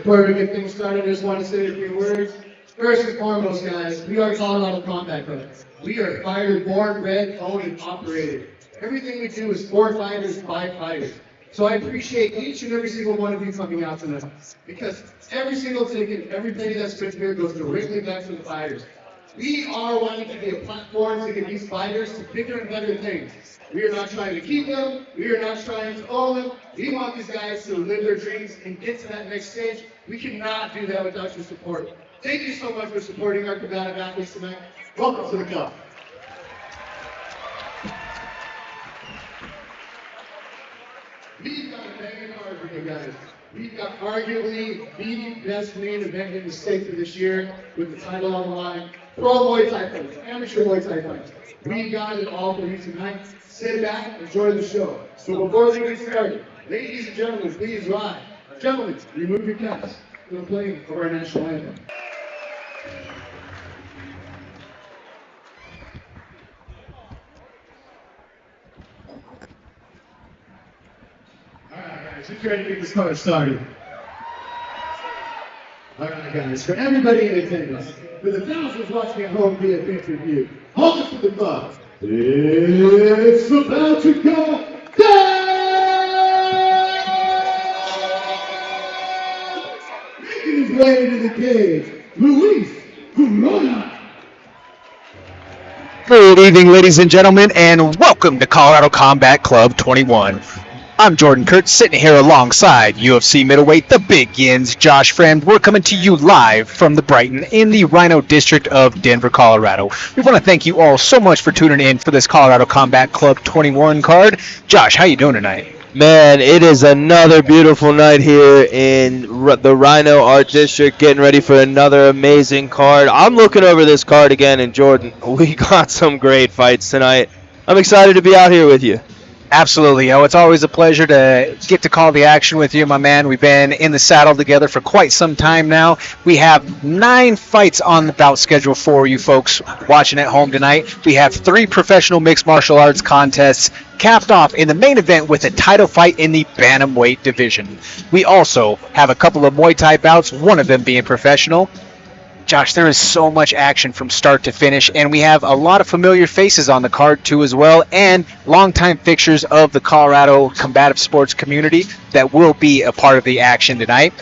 Before we get things started, I just want to say a few words. First and foremost, guys, we are Colorado Combat Club. We are fighter born, bred, owned, and operated. Everything we do is for fighters, by fighters. So I appreciate each and every single one of you coming out tonight. Because every single ticket, every penny that's spent here goes directly back to the fighters. We are wanting to be a platform to get these fighters to bigger and better things. We are not trying to keep them. We are not trying to own them. We want these guys to live their dreams and get to that next stage. We cannot do that without your support. Thank you so much for supporting our combative athletes tonight. Welcome to the club. We've got a banging card for you guys. We've got arguably the best main event in the state for this year with the title on the line. Pro Muay Thai fights, amateur Muay Thai fights. We've got it all for you tonight. Sit back, enjoy the show. So before we get started, ladies and gentlemen, please rise. Gentlemen, remove your caps. We're playing for our national anthem. Alright guys, who's ready to get this card started? Alright guys, for everybody in attendance, for the thousands watching at home via pay-per-view, hold us to the club. It's about to go down! Making his way into the cage, Gurrola. Good evening, ladies and gentlemen, and welcome to Colorado Combat Club 21. I'm Jordan Kurtz, sitting here alongside UFC middleweight, the Big Yins, Josh Friend. We're coming to you live from the Brighton in the Rhino District of Denver, Colorado. We want to thank you all so much for tuning in for this Colorado Combat Club 21 card. Josh, how you doing tonight? Man, it is another beautiful night here in the Rhino Art District, getting ready for another amazing card. I'm looking over this card again, and Jordan, we got some great fights tonight. I'm excited to be out here with you. Absolutely, it's always a pleasure to get to call the action with you, my man. We've been in the saddle together for quite some time now. We have 9 fights on the bout schedule for you folks watching at home tonight. We have 3 professional mixed martial arts contests capped off in the main event with a title fight in the Bantamweight division. We also have a couple of Muay Thai bouts, one of them being professional. Josh, there is so much action from start to finish, and we have a lot of familiar faces on the card too as well, and longtime fixtures of the Colorado combative sports community that will be a part of the action tonight.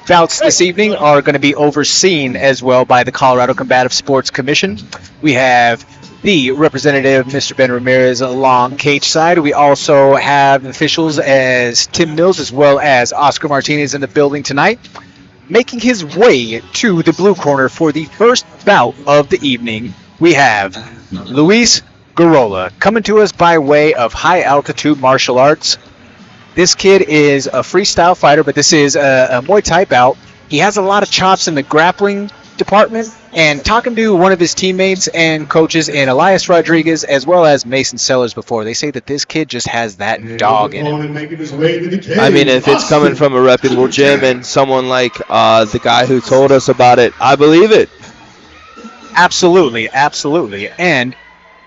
Bouts this evening are going to be overseen as well by the Colorado Combative Sports Commission. We have the representative, Mr. Ben Ramirez, along cage side. We also have officials as Tim Mills as well as Oscar Martinez in the building tonight. Making his way to the blue corner for the first bout of the evening, we have Luis Gurrola, coming to us by way of high-altitude martial arts. This kid is a freestyle fighter, but this is a Muay Thai bout. He has a lot of chops in the grappling department, and talking to one of his teammates and coaches in Elias Rodriguez as well as Mason Sellers before, they say that this kid just has that dog in him. I mean, if it's coming from a reputable gym and someone like the guy who told us about it, I believe it. Absolutely, absolutely. And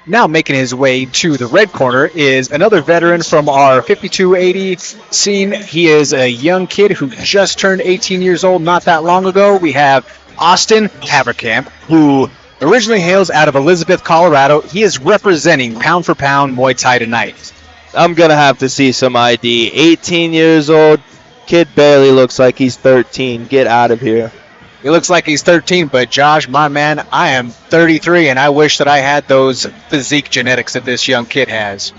now making his way to the red corner is another veteran from our 5280 scene. He is a young kid who just turned 18 years old not that long ago. We have Austin Haverkamp, who originally hails out of Elizabeth, Colorado. He is representing pound for pound Muay Thai tonight. I'm going to have to see some ID. 18 years old. Kid barely looks like he's 13. Get out of here. He looks like he's 13, but Josh, my man, I am 33, and I wish that I had those physique genetics that this young kid has.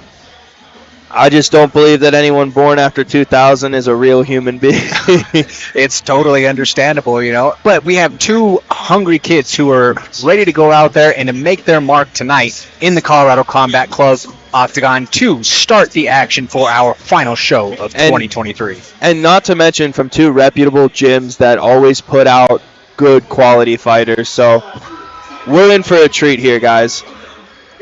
I just don't believe that anyone born after 2000 is a real human being. It's totally understandable, But we have 2 hungry kids who are ready to go out there and to make their mark tonight in the Colorado Combat Club Octagon to start the action for our final show of 2023. And not to mention from 2 reputable gyms that always put out good quality fighters. So we're in for a treat here, guys.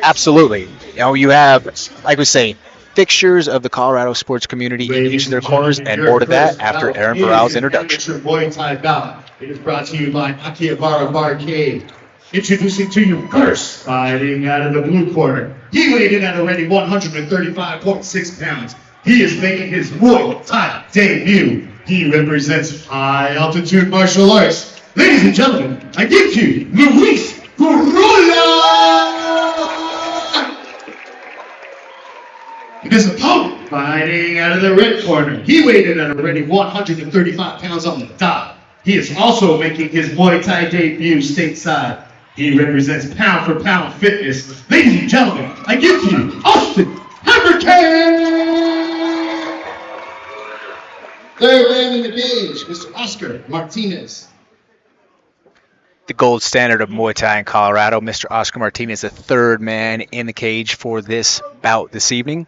Absolutely. You have, like we say, fixtures of the Colorado sports community in each of their corners, and more to that after Aaron Burrell's introduction. Muay Thai bout. It is brought to you by Akihabara Barcade. Introducing to you first, fighting out of the blue corner. He weighed in at already 135.6 pounds. He is making his Muay Thai debut. He represents high altitude martial arts. Ladies and gentlemen, I give to you Luis Gurrola! His opponent, fighting out of the red corner. He weighed in at already 135 pounds on the dot. He is also making his Muay Thai debut stateside. He represents pound for pound fitness. Ladies and gentlemen, I give to you Austin Haverkamp! Third man in the cage, Mr. Oscar Martinez. The gold standard of Muay Thai in Colorado, Mr. Oscar Martinez, the third man in the cage for this bout this evening.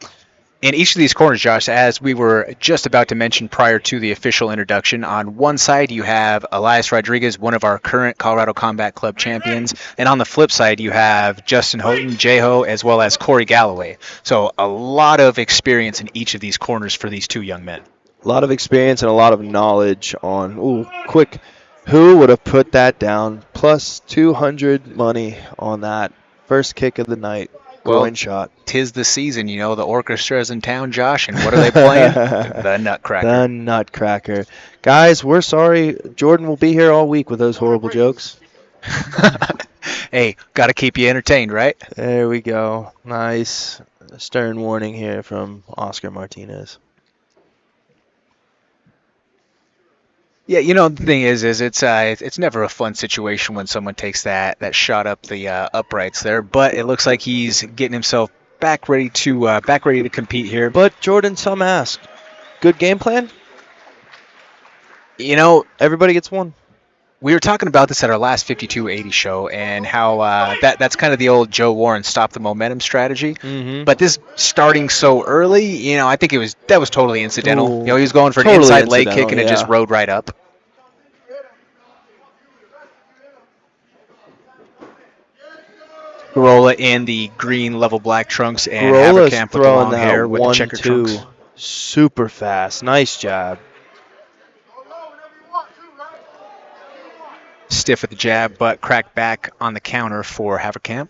In each of these corners, Josh, as we were just about to mention prior to the official introduction, on one side you have Elias Rodriguez, one of our current Colorado Combat Club champions, and on the flip side you have Justin Houghton, Jeho, as well as Corey Galloway. So a lot of experience in each of these corners for these two young men. A lot of experience and a lot of knowledge on, quick, who would have put that down? Plus 200 money on that first kick of the night. Groin shot. 'Tis the season, you know, the orchestra's in town, Josh, and what are they playing? The Nutcracker. The Nutcracker. Guys, we're sorry. Jordan will be here all week with those horrible jokes. Hey, got to keep you entertained, right? There we go. Nice stern warning here from Oscar Martinez. Yeah, you know, the thing is it's never a fun situation when someone takes that shot up the uprights there, but it looks like he's getting himself back ready to compete here. But Jordan, some ask, good game plan? You know, everybody gets one. We were talking about this at our last 5280 show and how that's kind of the old Joe Warren stop the momentum strategy. Mm-hmm. But this starting so early, you know, I think that was totally incidental. Ooh, you know, he was going for an inside leg kick and it just rode right up. Gurrola in the green level black trunks and Haverkamp with the long hair with the checkered trunks. Super fast. Nice jab. Stiff with the jab, but cracked back on the counter for Haverkamp.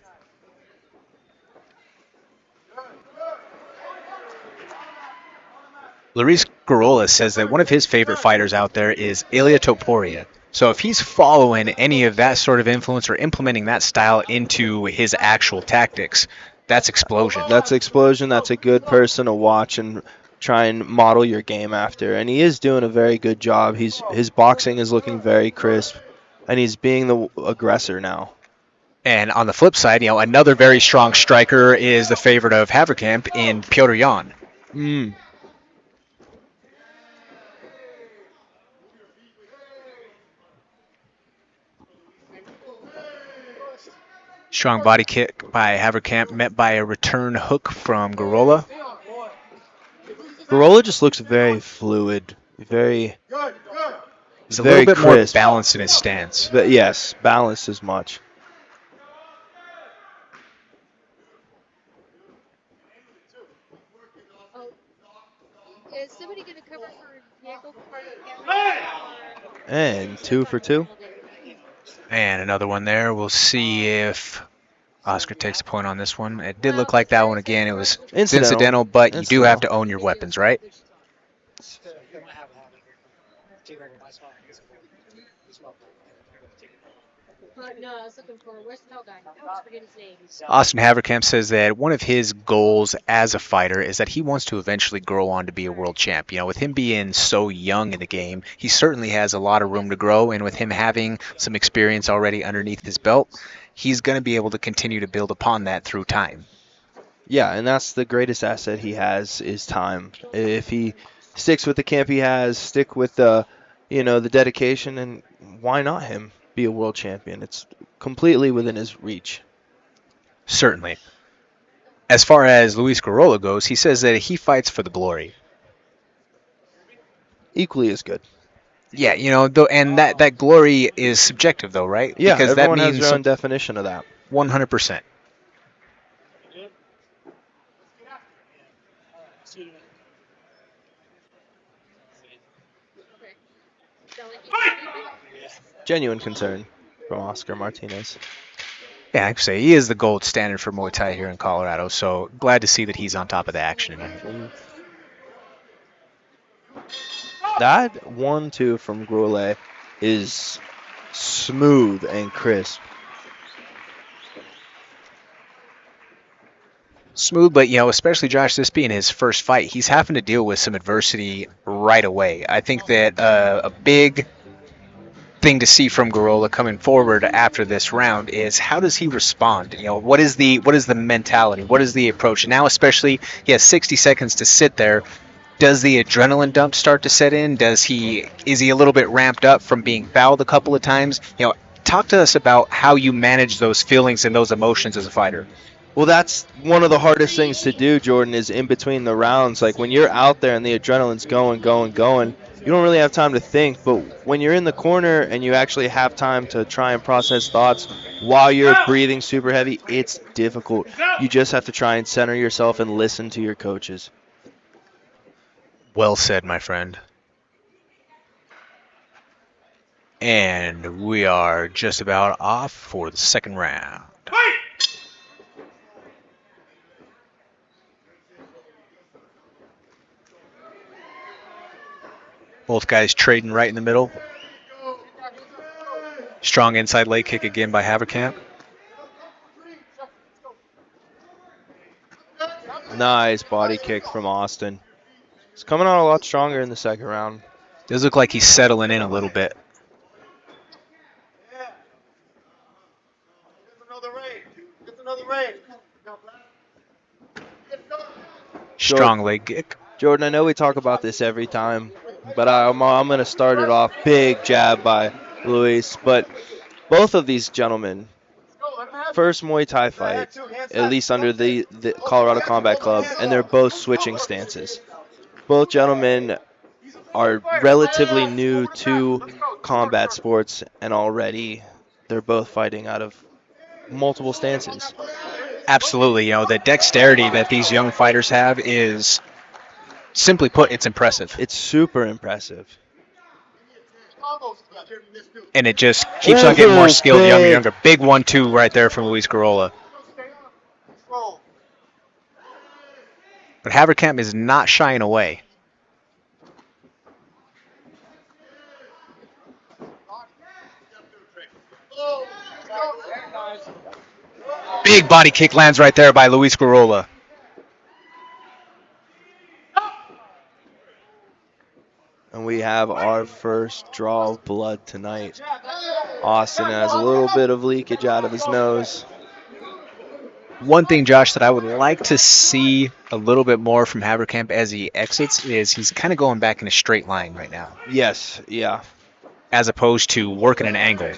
Luis Gurrola says that one of his favorite fighters out there is Ilia Topuria. So if he's following any of that sort of influence or implementing that style into his actual tactics, that's explosion. That's explosion. That's a good person to watch and try and model your game after. And he is doing a very good job. His boxing is looking very crisp, and he's being the aggressor now. And on the flip side, you know, another very strong striker is the favorite of Haverkamp in Piotr Jan. Strong body kick by Haverkamp met by a return hook from Gurrola. Gurrola just looks very fluid, He's a very little bit crisp. more balanced in his stance. But yes, balanced as much. Is somebody going to cover for Diego? And 2 for 2. And another one there. We'll see if Oscar takes the point on this one. It did look like that one again. It was incidental, but you do have to own your weapons, right? No, I was looking for, where's the tall guy? I forget his name. Austin Haverkamp says that one of his goals as a fighter is that he wants to eventually grow on to be a world champ. You know, with him being so young in the game, he certainly has a lot of room to grow, and with him having some experience already underneath his belt, he's going to be able to continue to build upon that through time. Yeah, and that's the greatest asset he has is time. If he sticks with the camp he has, stick with the dedication, and why not him be a world champion? It's completely within his reach. Certainly. As far as Luis Gurrola goes, he says that he fights for the glory. Equally as good. Yeah, you know, and that glory is subjective, though, right? Yeah, because everyone that means has their own definition of that. 100%. Genuine concern from Oscar Martinez. Yeah, I'd say he is the gold standard for Muay Thai here in Colorado, so glad to see that he's on top of the action tonight. That 1-2 from Gurrola is smooth and crisp. Smooth, but especially Josh, this being his first fight, he's having to deal with some adversity right away. I think that a big thing to see from Gurrola coming forward after this round is how does he respond? What is the mentality? What is the approach? And now, especially, he has 60 seconds to sit there. Does the adrenaline dump start to set in? Is he a little bit ramped up from being fouled a couple of times? Talk to us about how you manage those feelings and those emotions as a fighter. Well, that's one of the hardest things to do, Jordan, is in between the rounds. Like when you're out there and the adrenaline's going, you don't really have time to think. But when you're in the corner and you actually have time to try and process thoughts while you're breathing super heavy, it's difficult. You just have to try and center yourself and listen to your coaches. Well said, my friend. And we are just about off for the second round. Both guys trading right in the middle. Strong inside leg kick again by Haverkamp. Nice body kick from Austin. He's coming out a lot stronger in the second round. Does look like he's settling in a little bit. Strong leg kick. Jordan, I know we talk about this every time, but I'm going to start it off. Big jab by Luis. But both of these gentlemen, first Muay Thai fight, at least under the Colorado Combat Club, and they're both switching stances. Both gentlemen are relatively new to combat sports, and already they're both fighting out of multiple stances. Absolutely. The dexterity that these young fighters have is, simply put, it's impressive. It's super impressive. And it just keeps on getting more skilled younger and younger. Big 1-2 right there from Luis Gurrola. But Haverkamp is not shying away. Big body kick lands right there by Luis Gurrola. And we have our first draw of blood tonight. Austin has a little bit of leakage out of his nose. One thing, Josh, that I would like to see a little bit more from Haverkamp as he exits is he's kind of going back in a straight line right now. Yes, yeah. As opposed to working an angle.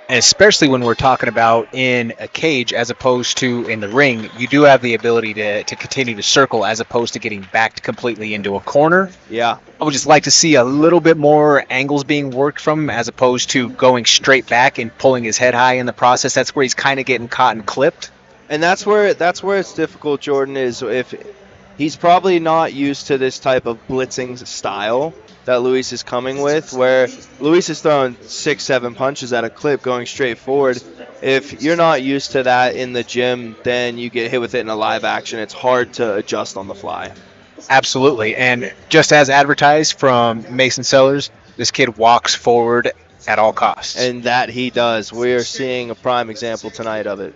And especially when we're talking about in a cage as opposed to in the ring, you do have the ability to continue to circle as opposed to getting backed completely into a corner. Yeah. I would just like to see a little bit more angles being worked from him as opposed to going straight back and pulling his head high in the process. That's where he's kind of getting caught and clipped. And that's where it's difficult, Jordan, is if he's probably not used to this type of blitzing style that Luis is coming with, where Luis is throwing 6-7 punches at a clip going straight forward. If you're not used to that in the gym, then you get hit with it in a live action. It's hard to adjust on the fly. Absolutely. And just as advertised from Mason Sellers, this kid walks forward at all costs. And that he does. We are seeing a prime example tonight of it.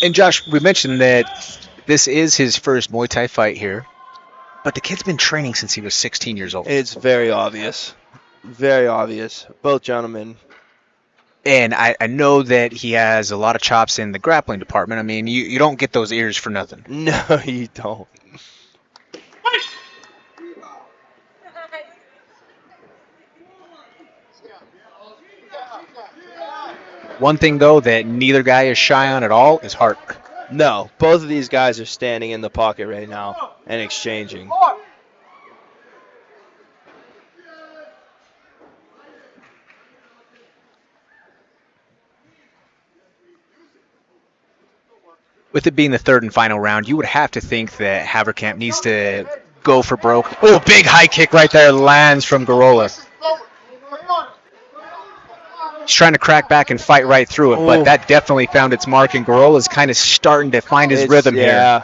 And Josh, we mentioned that this is his first Muay Thai fight here. But the kid's been training since he was 16 years old. It's very obvious. Very obvious. Both gentlemen. And I know that he has a lot of chops in the grappling department. I mean, you don't get those ears for nothing. No, you don't. One thing, though, that neither guy is shy on at all is heart. No, both of these guys are standing in the pocket right now and exchanging. With it being the third and final round, you would have to think that Haverkamp needs to go for broke. Oh, big high kick right there lands from Gurrola. He's trying to crack back and fight right through it, but that definitely found its mark, and Gurrola's kind of starting to find his rhythm here.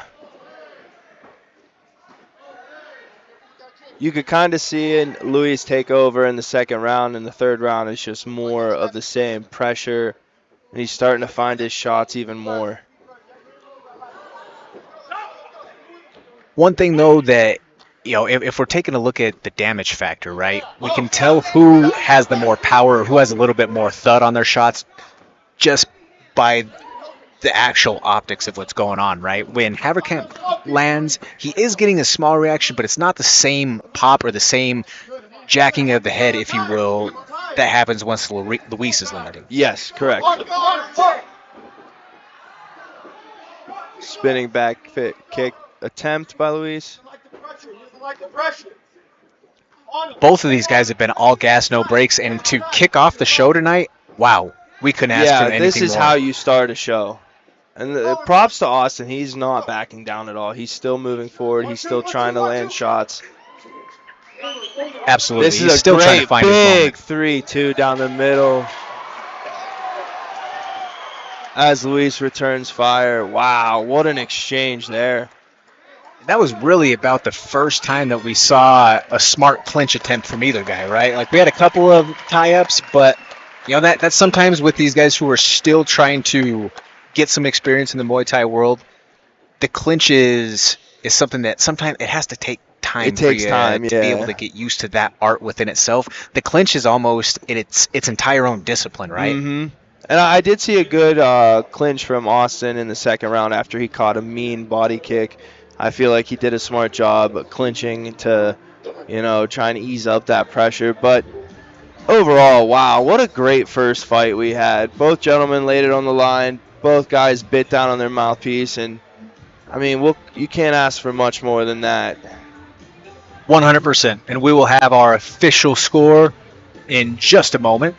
You could kind of see it, Luis take over in the second round, and the third round is just more of the same pressure, and he's starting to find his shots even more. One thing though that, if we're taking a look at the damage factor, right, we can tell who has the more power or who has a little bit more thud on their shots just by the actual optics of what's going on, right? When Haverkamp lands, he is getting a small reaction, but it's not the same pop or the same jacking of the head, if you will, that happens once Luis is landing. Yes, correct. Spinning back kick attempt by Luis. Both of these guys have been all gas, no brakes, and to kick off the show tonight, wow, we couldn't ask for anything more. This is how you start a show. And props to Austin. He's not backing down at all. He's still moving forward. He's still trying to land shots. Absolutely. This is still trying to find big 3-2 down the middle. As Luis returns fire. Wow, what an exchange there. That was really about the first time that we saw a smart clinch attempt from either guy, right? Like, we had a couple of tie-ups, but that's sometimes with these guys who are still trying to get some experience in the Muay Thai world. The clinch is something that sometimes it has to take time. It takes time to be able to get used to that art within itself. The clinch is almost in its entire own discipline, right? Mm-hmm. And I did see a good clinch from Austin in the second round after he caught a mean body kick. I feel like he did a smart job clinching to, trying to ease up that pressure. But overall, wow, what a great first fight we had. Both gentlemen laid it on the line. Both guys bit down on their mouthpiece. And, I mean, you can't ask for much more than that. 100%. And we will have our official score in just a moment.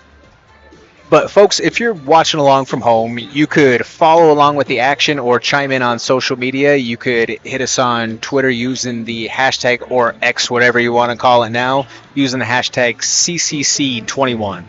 But, folks, if you're watching along from home, you could follow along with the action or chime in on social media. You could hit us on Twitter using the hashtag, or X, whatever you want to call it now, using the hashtag CCC21.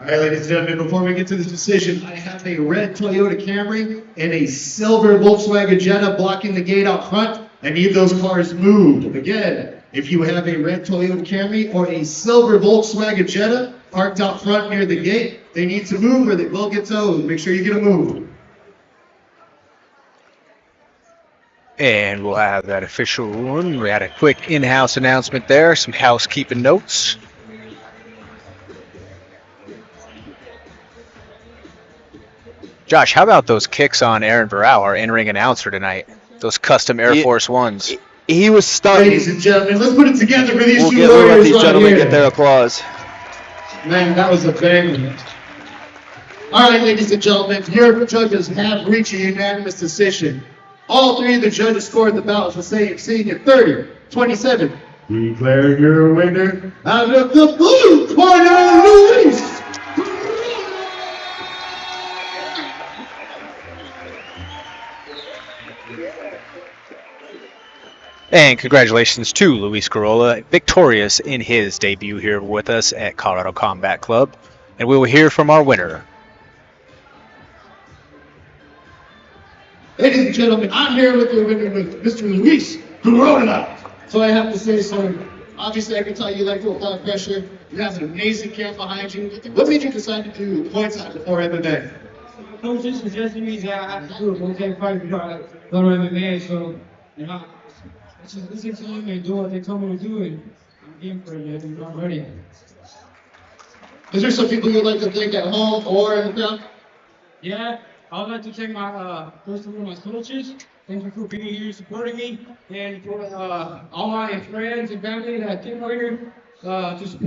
All right, ladies and gentlemen, before we get to this decision, I have a red Toyota Camry and a silver Volkswagen Jetta blocking the gate out front. I need those cars moved. Again, if you have a red Toyota Camry or a silver Volkswagen Jetta parked out front near the gate, they need to move or they will get towed. Make sure you get them moved. And we'll have that official one. We had a quick in-house announcement there, some housekeeping notes. Josh, how about those kicks on Aaron Barrow, our in-ring announcer tonight? Those custom Air Force Ones. He was stuck. Ladies and gentlemen, let's put it together for these two We'll let warriors these right gentlemen here. get their applause. Man, that was a banger. All right, ladies and gentlemen, your judges have reached a unanimous decision. All three of the judges scored the bout with the same senior 30-27. Declare your winner out of the blue corner, Luis. And congratulations to Luis Gurrola, victorious in his debut here with us at Colorado Combat Club. And we will hear from our winner. Ladies and gentlemen, I'm here with the winner, with Mr. Luis Gurrola. So I have to say, so obviously I can tell you like to apply pressure. You have an amazing camp behind you. What made you decide to do Muay Thai before MMA? Coach just suggested me that I have to do a Muay Thai fight before I go to MMA, so I just listen to them and do what they told me to do, and I'm game for it, I'm ready. Is there some people you'd like to thank at home or in the crowd? Yeah, I would like to thank first of all, my coaches. Thank you for being here, supporting me, and for all my friends and family that came over here to support.